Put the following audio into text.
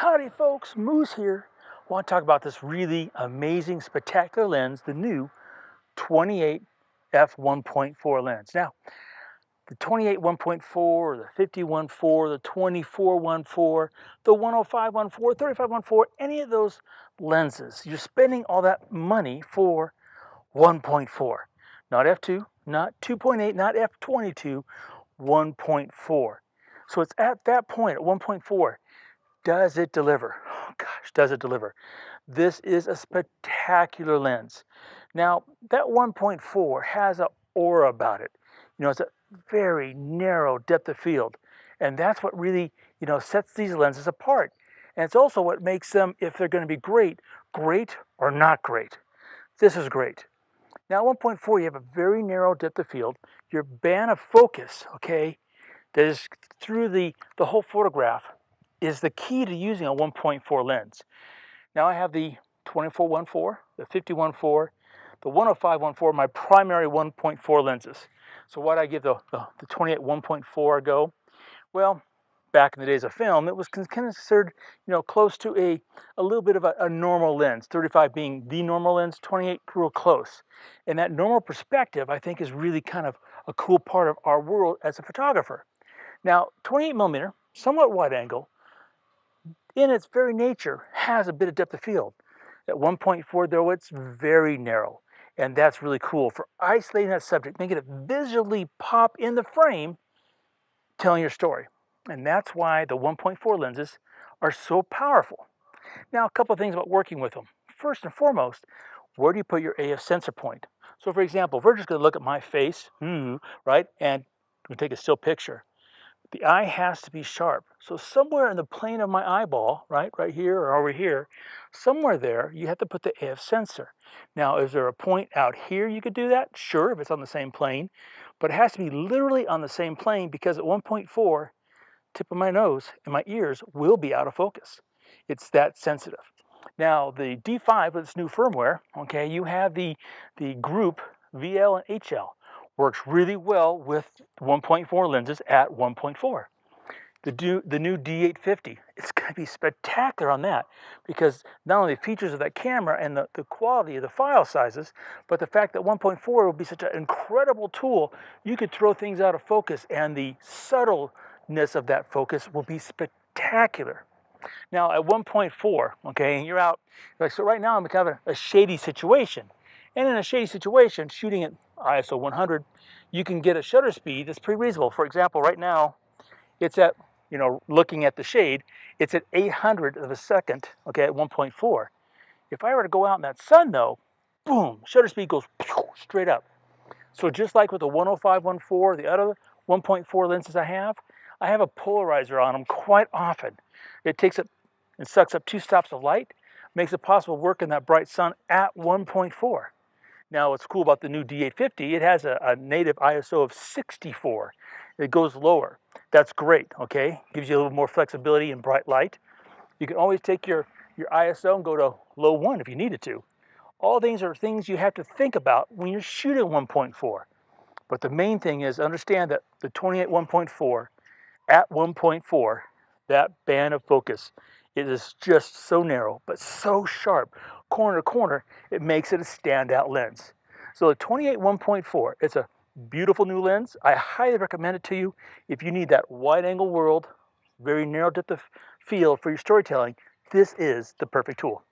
Howdy folks, Moose here. I want to talk about this really amazing, spectacular lens, the new 28f1.4 lens. Now, the 28-1.4, the 50-1.4, the 24-1.4, the 105-1.4, 35-1.4, any of those lenses, you're spending all that money for 1.4. Not f2, not 2.8, not f22, 1.4. So it's at that point, at 1.4, does it deliver? Oh gosh, does it deliver? This is a spectacular lens. Now, that 1.4 has an aura about it. You know, it's a very narrow depth of field. And that's what really, sets these lenses apart. And it's also what makes them, if they're going to be great, great or not great. This is great. Now, at 1.4, you have a very narrow depth of field. Your band of focus, okay, that is through the whole photograph, is the key to using a 1.4 lens. Now I have the 24-1.4, the 50-1.4, the 105-1.4, my primary 1.4 lenses. So why did I give the 28-1.4 a go? Well, back in the days of film, it was considered, close to a little bit of a normal lens, 35 being the normal lens, 28 real close. And that normal perspective, I think, is really kind of a cool part of our world as a photographer. Now, 28 millimeter, somewhat wide angle, in its very nature, has a bit of depth of field. At 1.4, though, it's very narrow. And that's really cool for isolating that subject, making it visually pop in the frame, telling your story. And that's why the 1.4 lenses are so powerful. Now, a couple of things about working with them. First and foremost, where do you put your AF sensor point? So, for example, if we're just going to look at my face, right, and we take a still picture, the eye has to be sharp. So somewhere in the plane of my eyeball, right here or over here, somewhere there, you have to put the AF sensor. Now, is there a point out here you could do that? Sure, if it's on the same plane, but it has to be literally on the same plane because at 1.4, tip of my nose and my ears will be out of focus. It's that sensitive. Now, the D5 with its new firmware, okay, you have the group VL and HL. Works really well with 1.4 lenses at 1.4. The new D850, it's going to be spectacular on that because not only the features of that camera and the quality of the file sizes, but the fact that 1.4 will be such an incredible tool, you could throw things out of focus and the subtleness of that focus will be spectacular. Now at 1.4, okay, and you're out, like, so right now I'm kind of a shady situation. And in a shady situation, shooting at ISO 100, you can get a shutter speed that's pretty reasonable. For example, right now, it's at, looking at the shade, it's at 800 of a second, okay, at 1.4. If I were to go out in that sun, though, boom, shutter speed goes straight up. So just like with the 105-1.4, the other 1.4 lenses I have a polarizer on them quite often. It takes up and sucks up 2 stops of light, makes it possible to work in that bright sun at 1.4. Now, what's cool about the new D850, it has a native ISO of 64. It goes lower. That's great, okay? Gives you a little more flexibility in bright light. You can always take your ISO and go to low 1 if you needed to. All these are things you have to think about when you're shooting 1.4. But the main thing is understand that the 28-1.4 at 1.4, that band of focus, it is just so narrow, but so sharp. Corner to corner, it makes it a standout lens. So the 28-1.4, it's a beautiful new lens. I highly recommend it to you if you need that wide angle world, very narrow depth of field for your storytelling. This is the perfect tool.